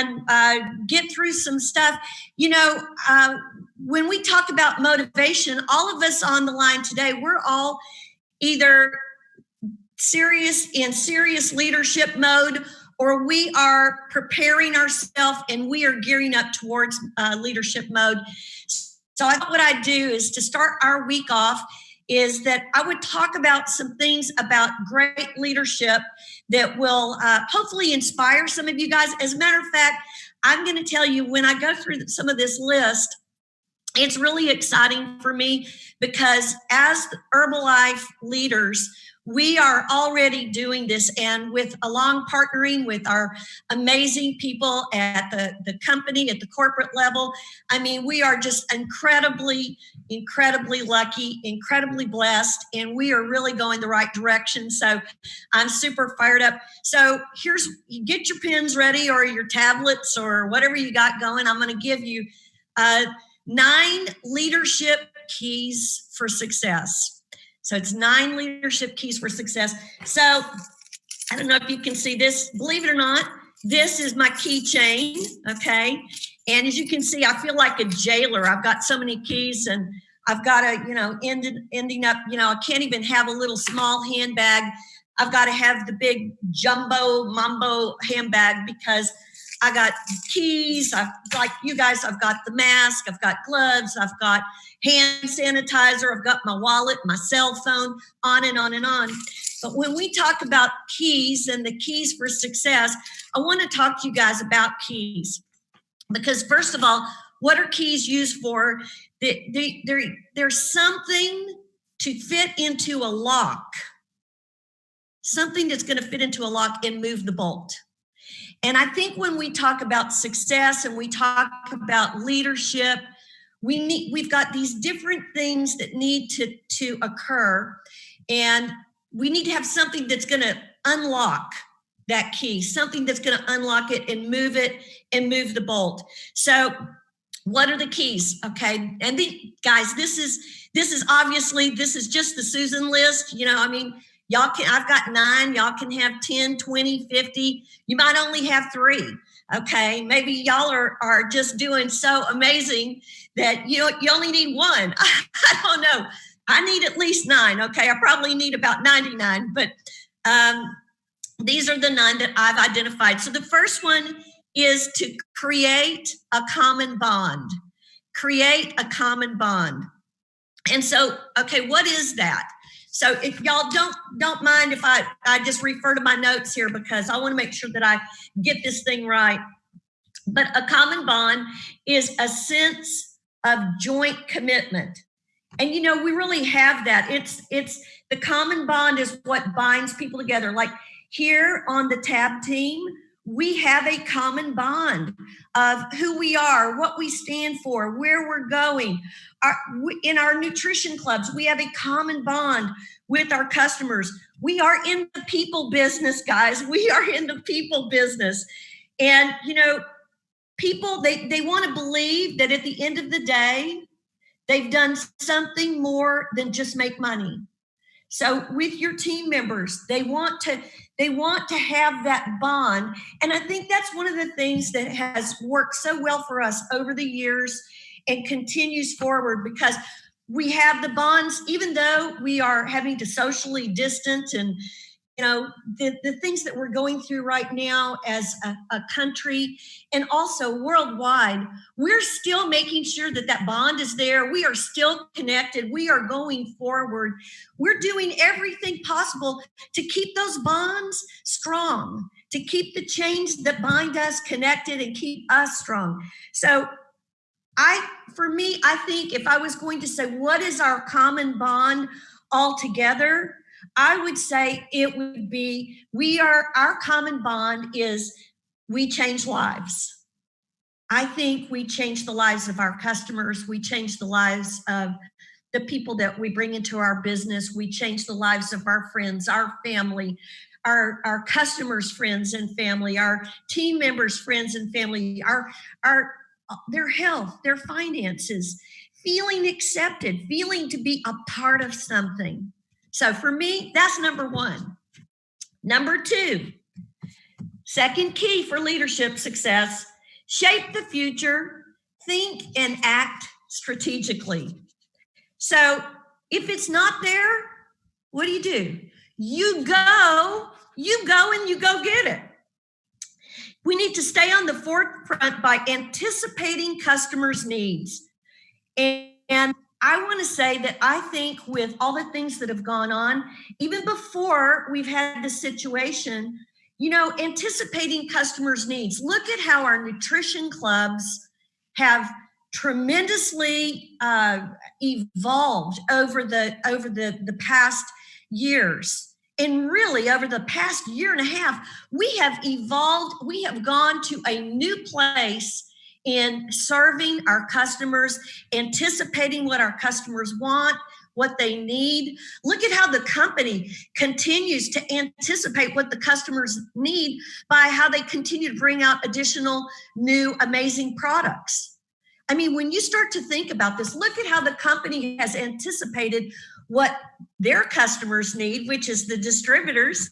and get through some stuff. When we talk about motivation, all of us on the line today, we're all either in serious leadership mode, or we are preparing ourselves and we are gearing up towards leadership mode. So what I do is, to start our week off, is that I would talk about some things about great leadership that will hopefully inspire some of you guys. As a matter of fact, I'm going to tell you, when I go through some of this list, it's really exciting for me, because as Herbalife leaders, we are already doing this, and with along partnering with our amazing people at the company, at the corporate level. I mean, we are just incredibly lucky, incredibly blessed, and we are really going the right direction. So I'm super fired up. So you get your pens ready, or your tablets, or whatever you got going. I'm going to give you 9 leadership keys for success. So it's 9 leadership keys for success. So I don't know if you can see this. Believe it or not, this is my keychain, okay? And as you can see, I feel like a jailer. I've got so many keys, and I've got to, ending up, I can't even have a little small handbag. I've got to have the big jumbo mambo handbag, because I got keys. Like you guys, I've got the mask, I've got gloves, I've got hand sanitizer, I've got my wallet, my cell phone, on and on and on. But when we talk about keys and the keys for success, I want to talk to you guys about keys. Because first of all, what are keys used for? There's something to fit into a lock. Something that's going to fit into a lock and move the bolt. And I think when we talk about success and we talk about leadership, we've got these different things that need to occur, and we need to have something that's going to unlock that key, something that's going to unlock it and move the bolt. So what are the keys? Okay. And guys, this is obviously, this is just the Susan list. I've got 9, y'all can have 10, 20, 50. You might only have 3. Okay. Maybe y'all are just doing so amazing that you only need 1. I don't know. I need at least 9. Okay. I probably need about 99, but these are the 9 that I've identified. So the first one is to create a common bond. Create a common bond. And so, okay, what is that? So if y'all don't mind if I just refer to my notes here, because I want to make sure that I get this thing right. But a common bond is a sense of joint commitment. And we really have that. It's the common bond is what binds people together. Like here on the TAB team, we have a common bond of who we are, what we stand for, where we're going. In our nutrition clubs, we have a common bond with our customers. We are in the people business, guys. We are in the people business. And, people, they want to believe that at the end of the day, they've done something more than just make money. So with your team members, they want to have that bond. And I think that's one of the things that has worked so well for us over the years and continues forward, because we have the bonds, even though we are having to socially distance and, the things that we're going through right now as a country and also worldwide, we're still making sure that bond is there. We are still connected. We are going forward. We're doing everything possible to keep those bonds strong, to keep the chains that bind us connected and keep us strong. So for me, I think if I was going to say, what is our common bond altogether, I would say it would be, our common bond is we change lives. I think we change the lives of our customers. We change the lives of the people that we bring into our business. We change the lives of our friends, our family, our customers' friends and family, our team members' friends and family, their health, their finances, feeling accepted, feeling to be a part of something. So for me, that's number 1. Number 2, second key for leadership success shape the future, think and act strategically. So if it's not there, what do? You go and you go get it. We need to stay on the forefront by anticipating customers' needs. And I want to say that I think with all the things that have gone on, even before we've had this situation, anticipating customers' needs. Look at how our nutrition clubs have tremendously evolved over the past years. And really, over the past year and a half, we have evolved. We have gone to a new place in serving our customers, anticipating what our customers want, what they need. Look at how the company continues to anticipate what the customers need by how they continue to bring out additional new amazing products. I mean, when you start to think about this, look at how the company has anticipated what their customers need, which is the distributors,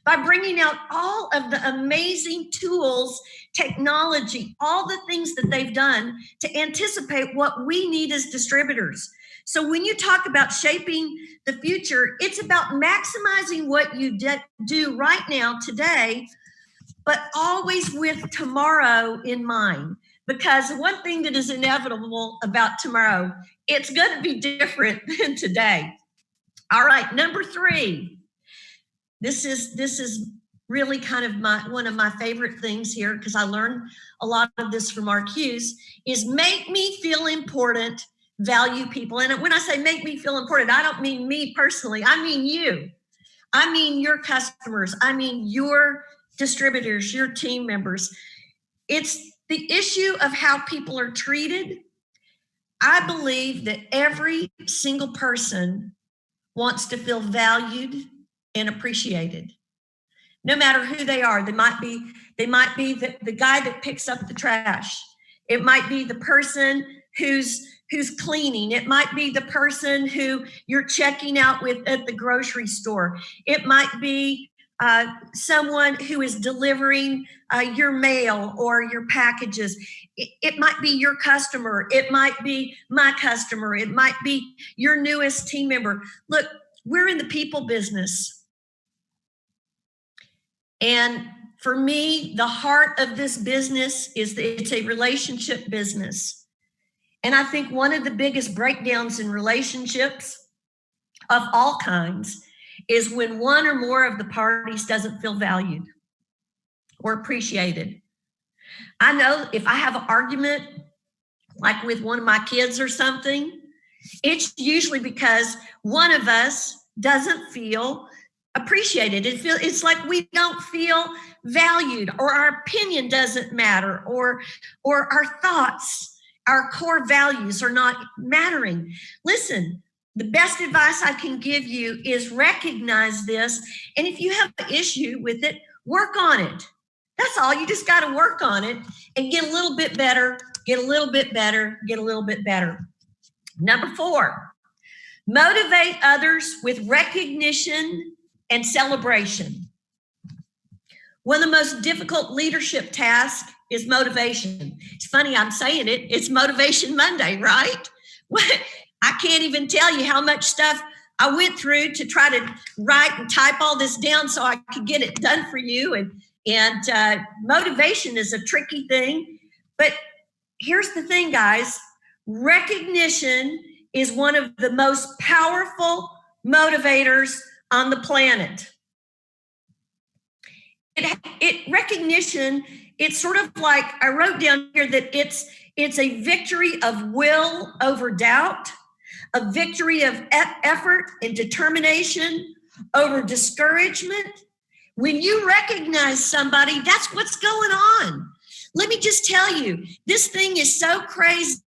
by bringing out all of the amazing tools, technology, all the things that they've done to anticipate what we need as distributors. So when you talk about shaping the future, it's about maximizing what you do right now, today, but always with tomorrow in mind. Because one thing that is inevitable about tomorrow, it's going to be different than today. All right, number 3. This is really kind of one of my favorite things here, because I learned a lot of this from our Q's, is make me feel important, value people. And when I say make me feel important, I don't mean me personally. I mean you. I mean your customers. I mean your distributors, your team members. It's the issue of how people are treated. I believe that every single person wants to feel valued and appreciated, no matter who they are. They might be the guy that picks up the trash. It might be the person who's cleaning. It might be the person who you're checking out with at the grocery store. It might be someone who is delivering your mail or your packages. It might be your customer. It might be my customer. It might be your newest team member. Look, we're in the people business. And for me, the heart of this business is that it's a relationship business. And I think one of the biggest breakdowns in relationships of all kinds is when one or more of the parties doesn't feel valued or appreciated. I know if I have an argument, like with one of my kids or something, it's usually because one of us doesn't feel appreciated. It's like we don't feel valued, or our opinion doesn't matter, or our thoughts, our core values are not mattering. Listen, the best advice I can give you is recognize this. And if you have an issue with it, work on it. That's all. You just got to work on it and get a little bit better, get a little bit better, get a little bit better. Number 4, motivate others with recognition and celebration. One of the most difficult leadership tasks is motivation. It's funny, I'm saying it. It's Motivation Monday, right? I can't even tell you how much stuff I went through to try to write and type all this down so I could get it done for you. And motivation is a tricky thing. But here's the thing, guys. Recognition is one of the most powerful motivators on the planet. Recognition, it's sort of like, I wrote down here that it's a victory of will over doubt, a victory of effort and determination over discouragement. When you recognize somebody, that's what's going on. Let me just tell you, this thing is so crazy.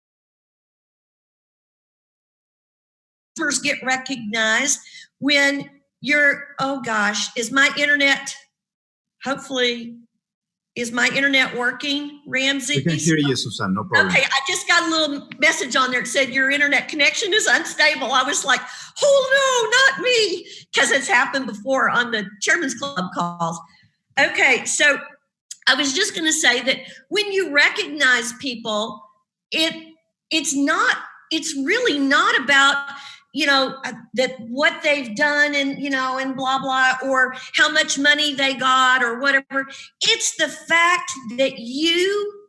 Get recognized when you're, oh gosh, is my internet working, Ramsey? We can hear you, Susan, no problem. Okay, I just got a little message on there that said your internet connection is unstable. I was like, oh no, not me, because it's happened before on the Chairman's Club calls. Okay, so I was just going to say that when you recognize people, it's really not about, that what they've done and, and blah, blah, or how much money they got or whatever. It's the fact that you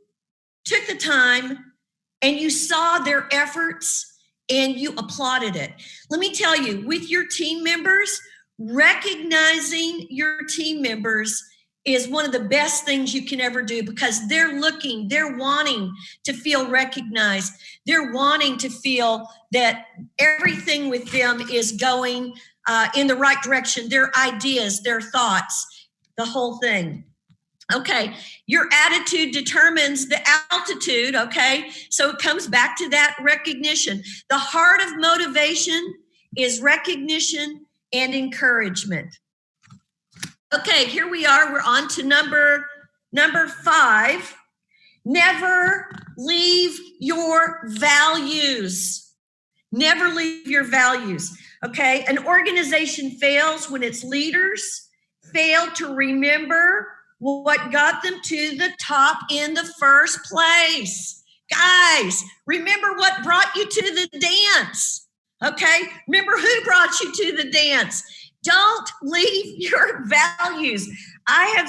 took the time and you saw their efforts and you applauded it. Let me tell you, with your team members, recognizing your team members is one of the best things you can ever do, because they're wanting to feel recognized. They're wanting to feel that everything with them is going in the right direction, their ideas, their thoughts, the whole thing. Okay, your attitude determines the altitude, okay? So it comes back to that recognition. The heart of motivation is recognition and encouragement. Okay, here we are. We're on to number 5. Never leave your values. Never leave your values. Okay, an organization fails when its leaders fail to remember what got them to the top in the first place. Guys, remember what brought you to the dance. Okay, remember who brought you to the dance. Don't leave your values. I have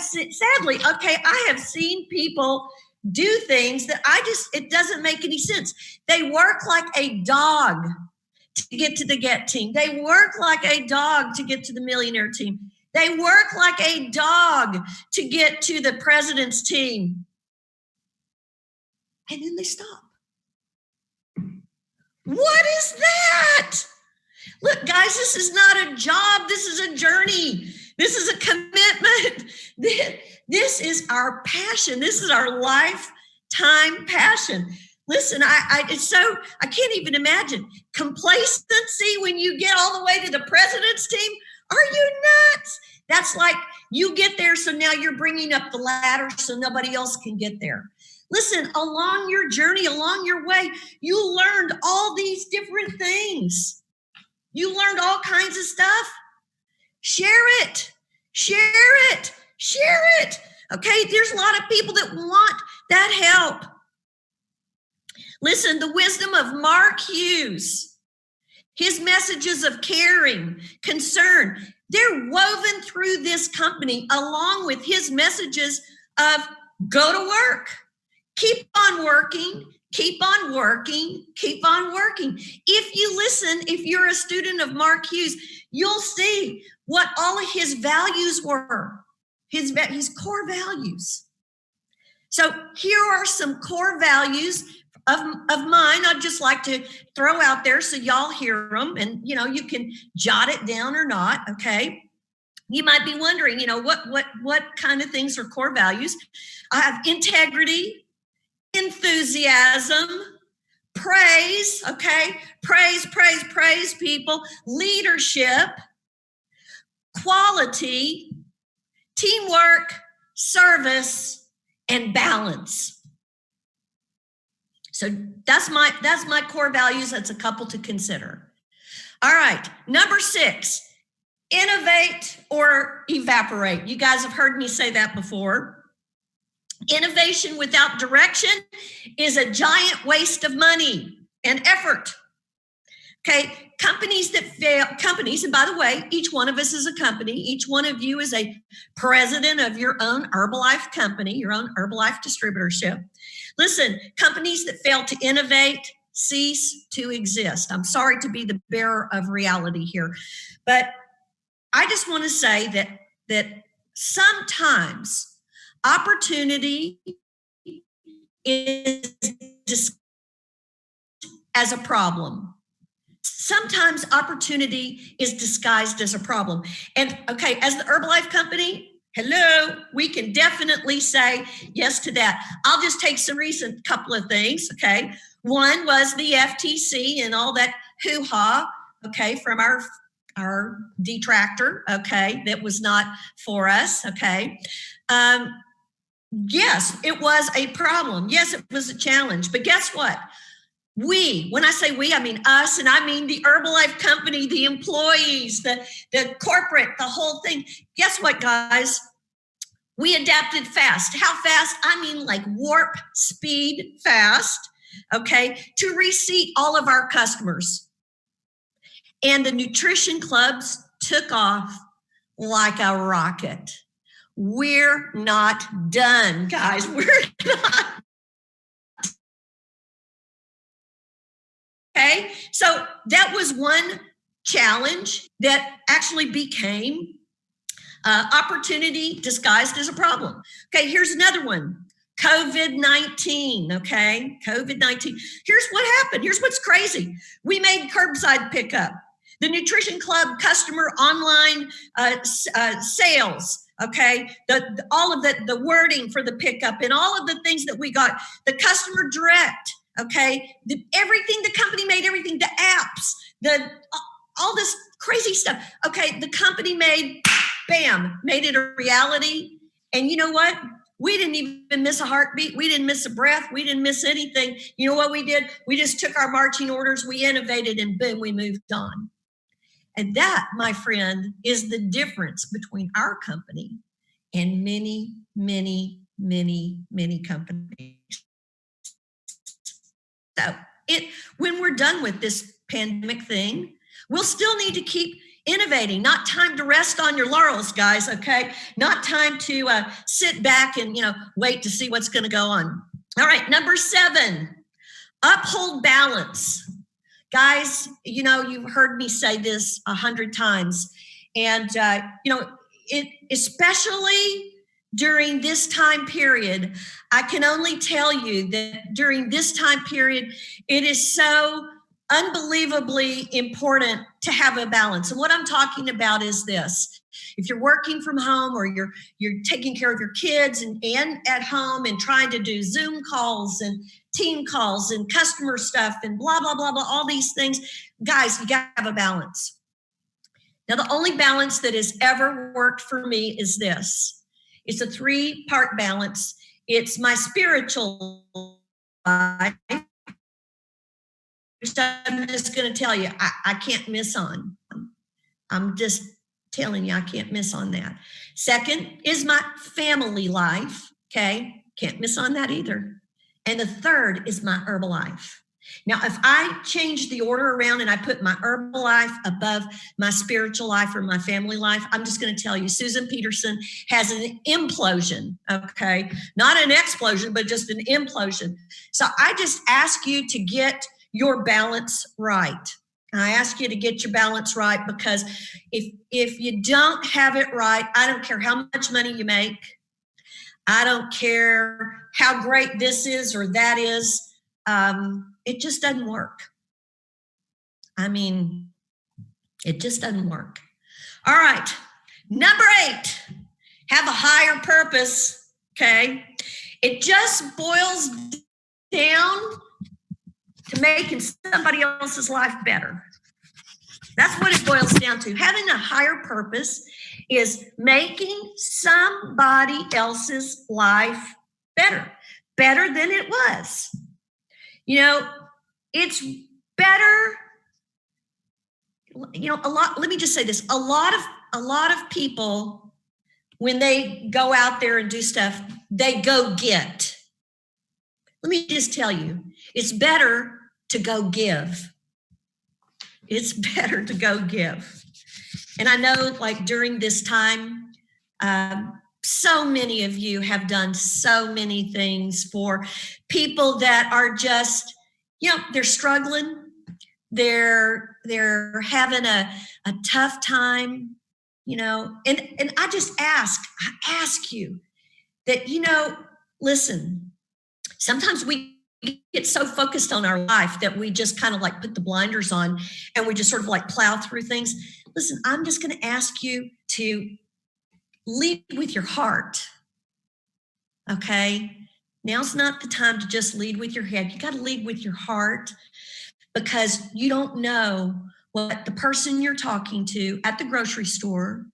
seen people do things that it doesn't make any sense. They work like a dog to get to the GET team. They work like a dog to get to the millionaire team. They work like a dog to get to the president's team. And then they stop. What is that? Look, guys, this is not a job. This is a journey. This is a commitment. This is our passion. This is our lifetime passion. Listen, I can't even imagine complacency when you get all the way to the president's team. Are you nuts? That's like you get there, so now you're bringing up the ladder so nobody else can get there. Listen, along your journey, along your way, you learned all these different things. You learned all kinds of stuff. Share it. Share it. Share it. Okay, there's a lot of people that want that help. Listen, the wisdom of Mark Hughes, his messages of caring, concern, they're woven through this company along with his messages of go to work, keep on working, keep on working, keep on working. If you listen, if you're a student of Mark Hughes, you'll see what all of his values were, his core values. So here are some core values of mine. I'd just like to throw out there so y'all hear them, and you can jot it down or not. Okay, you might be wondering, what kind of things are core values. I have integrity, enthusiasm, praise. Okay, praise people, leadership, quality, teamwork, service, and balance. So that's my core values. That's a couple to consider. All right, number 6, innovate or evaporate. You guys have heard me say that before. Innovation without direction is a giant waste of money and effort. Okay, companies that fail, and by the way, each one of us is a company. Each one of you is a president of your own Herbalife company, your own Herbalife distributorship. Listen, companies that fail to innovate cease to exist. I'm sorry to be the bearer of reality here, but I just want to say that sometimes opportunity is discussed as a problem. Sometimes opportunity is disguised as a problem. And okay, as the Herbalife company, hello, we can definitely say yes to that. I'll just take some recent couple of things, okay? One was the FTC and all that hoo-ha, okay, from our detractor, okay, that was not for us, okay? Yes, it was a problem. Yes, it was a challenge. But guess what? When I say we, I mean us, and I mean the Herbalife company, the employees, the corporate, the whole thing. Guess what, guys? We adapted fast. How fast? I mean like warp speed fast, okay, to reseat all of our customers. And the nutrition clubs took off like a rocket. We're not done, guys. We're not. Okay, so that was one challenge that actually became opportunity disguised as a problem. Okay, here's another one. COVID-19, okay? COVID-19. Here's what happened. Here's what's crazy. We made curbside pickup. The Nutrition Club customer online sales, okay? All of the wording for the pickup and all of the things that we got. The customer direct, okay? Everything the company made, everything, the apps, all this crazy stuff. Okay, the company made, bam, made it a reality. And you know what? We didn't even miss a heartbeat. We didn't miss a breath. We didn't miss anything. You know what we did? We just took our marching orders, we innovated, and boom, we moved on. And that, my friend, is the difference between our company and many, many, many, many companies. So when we're done with this pandemic thing, we'll still need to keep innovating. Not time to rest on your laurels, guys, okay? Not time to sit back and, wait to see what's going to go on. All right, number 7, uphold balance. Guys, you've heard me say this 100 times. And, especially during this time period, I can only tell you that during this time period, it is so unbelievably important to have a balance. And what I'm talking about is this. If you're working from home or you're taking care of your kids and at home and trying to do Zoom calls and team calls and customer stuff and blah, blah, blah, blah, all these things, guys, you got to have a balance. Now, the only balance that has ever worked for me is this. It's a 3-part balance. It's my spiritual life, which I'm just going to tell you, I can't miss on. I'm just telling you, I can't miss on that. Second is my family life, okay? Can't miss on that either. And the third is my Herbalife. Now, if I change the order around and I put my Herbalife above my spiritual life or my family life, I'm just going to tell you, Susan Peterson has an implosion, okay? Not an explosion, but just an implosion. So I just ask you to get your balance right. I ask you to get your balance right because if you don't have it right, I don't care how much money you make. I don't care how great this is or that is. It just doesn't work. I mean, it just doesn't work. All right. Number 8, have a higher purpose. Okay. It just boils down to making somebody else's life better. That's what it boils down to. Having a higher purpose is making somebody else's life better than it was. It's better. Let me just say this. A lot of people, when they go out there and do stuff, they go get. Let me just tell you, it's better to go give. It's better to go give. And I know like during this time, so many of you have done so many things for people that are just, they're struggling. They're having a tough time, and I ask you that, listen, sometimes we get so focused on our life that we just kind of like put the blinders on and we just sort of like plow through things. Listen, I'm just going to ask you to lead with your heart. Okay. Now's not the time to just lead with your head. You got to lead with your heart because you don't know what the person you're talking to at the grocery store,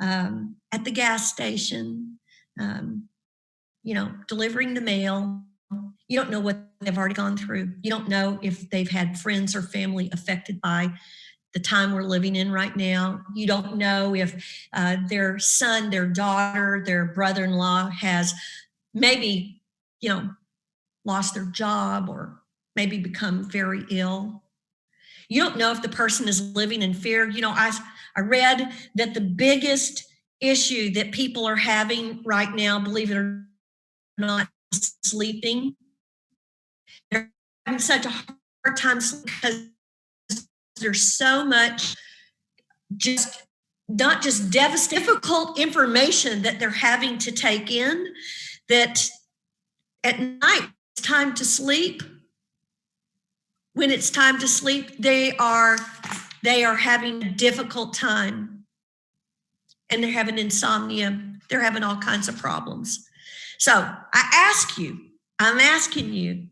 at the gas station, delivering the mail. You don't know what they've already gone through. You don't know if they've had friends or family affected by the time we're living in right now. You don't know if their son, their daughter, their brother-in-law has maybe, lost their job or maybe become very ill. You don't know if the person is living in fear. I read that the biggest issue that people are having right now, believe it or not, is sleeping. They're having such a hard time because there's so much not just difficult information that they're having to take in, that at night it's time to sleep. When it's time to sleep, they are having a difficult time, and they're having insomnia. They're having all kinds of problems. So I'm asking you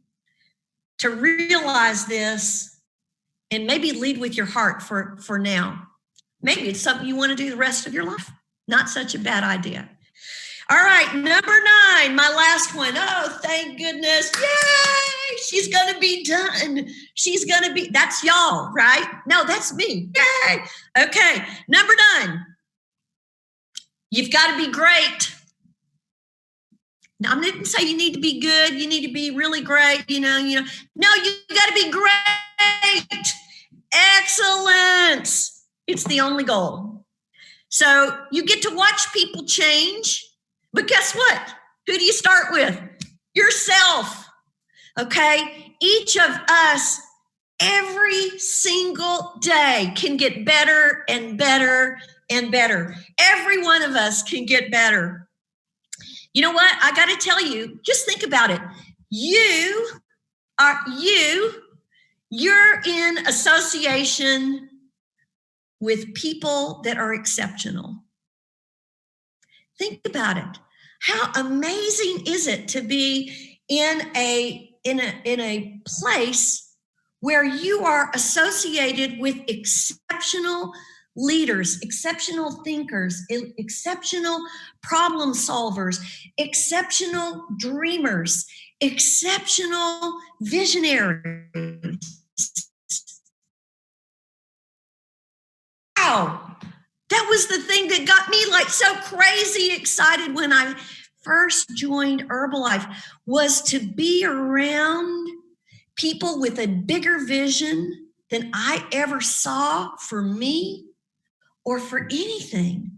to realize this and maybe lead with your heart for now. Maybe it's something you want to do the rest of your life. Not such a bad idea. All right, number 9, my last one. Oh, thank goodness. Yay! She's going to be done. That's y'all, right? No, that's me. Yay! Okay, number 9. You've got to be great. Now, I didn't say you need to be good. You need to be really great. No, you got to be great. Excellence. It's the only goal. So you get to watch people change, but guess what? Who do you start with? Yourself. Okay? Each of us, every single day, can get better and better and better. Every one of us can get better. You know what? I got to tell you, just think about it. You're in association with people that are exceptional. Think about it. How amazing is it to be in a place where you are associated with exceptional leaders, exceptional thinkers, exceptional problem solvers, exceptional dreamers, exceptional visionaries. Wow, that was the thing that got me so crazy excited when I first joined Herbalife, was to be around people with a bigger vision than I ever saw for me or for anything.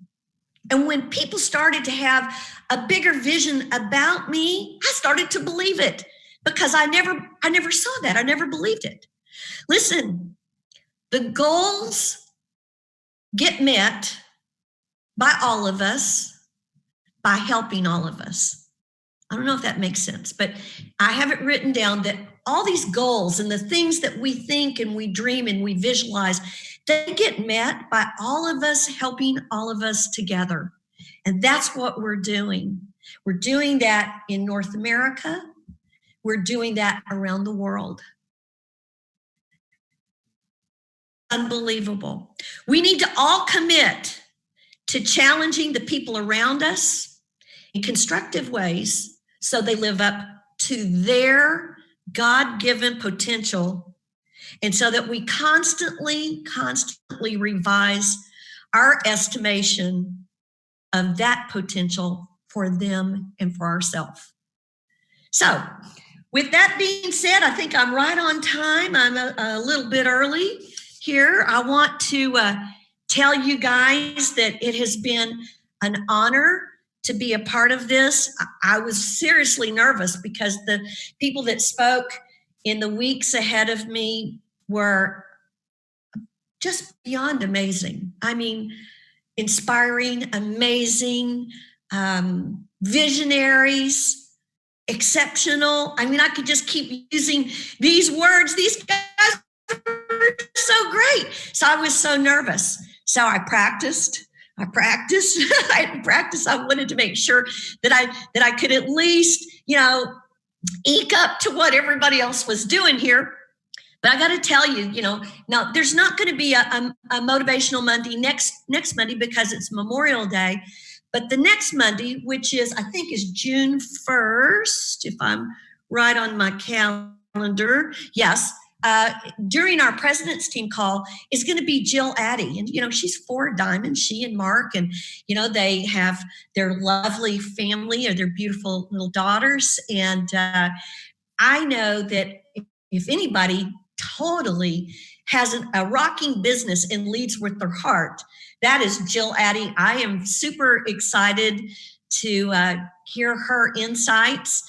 And when people started to have a bigger vision about me, I started to believe it, because I never saw that. I never believed it. Listen, the goals get met by all of us, by helping all of us. I don't know if that makes sense, but I have it written down that all these goals and the things that we think and we dream and we visualize, they get met by all of us helping all of us together. And that's what we're doing. We're doing that in North America. We're doing that around the world. Unbelievable. We need to all commit to challenging the people around us in constructive ways so they live up to their God-given potential, and so that we constantly revise our estimation of that potential for them and for ourselves. So, with that being said, I think I'm right on time. I'm a little bit early here. I want to tell you guys that it has been an honor to be a part of this. I was seriously nervous because the people that spoke in the weeks ahead of me were just beyond amazing. I mean, inspiring, amazing, visionaries, exceptional. I mean, I could just keep using these words. These guys are so great. So I was so nervous. So I practiced. I wanted to make sure that I could at least, eke up to what everybody else was doing here. But I got to tell you, now there's not going to be a motivational Monday next Monday because it's Memorial Day. But the next Monday, which I think is June 1st, if I'm right on my calendar. Yes. during our president's team call is going to be Jill Addy. And, she's 4 diamonds, she and Mark. And, they have their lovely family or their beautiful little daughters. And I know that if anybody totally has a rocking business and leads with their heart, that is Jill Addy. I am super excited to hear her insights.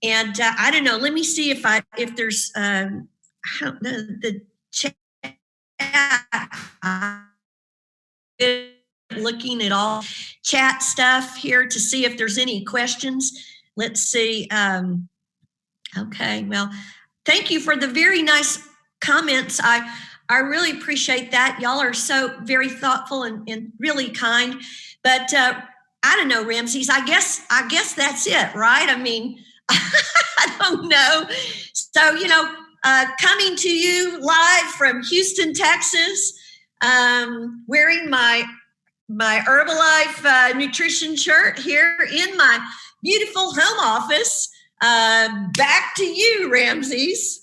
And I don't know, let me see if there's the chat. Looking at all chat stuff here to see if there's any questions. Let's see. Okay, well, thank you for the very nice comments. I really appreciate that. Y'all are so very thoughtful and really kind. But I don't know, Ramses. I guess that's it, right? I mean, I don't know. So, coming to you live from Houston, Texas, wearing my Herbalife nutrition shirt here in my beautiful home office. Back to you, Ramses.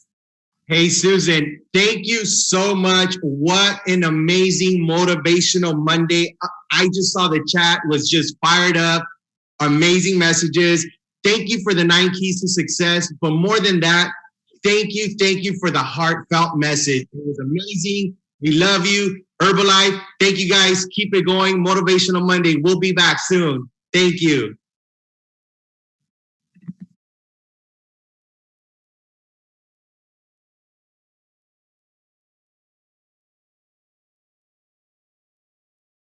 Hey, Susan, thank you so much. What an amazing motivational Monday. I just saw the chat was just fired up. Amazing messages. Thank you for the 9 keys to success. But more than that, thank you for the heartfelt message. It was amazing. We love you. Herbalife, thank you guys. Keep it going. Motivational Monday. We'll be back soon. Thank you.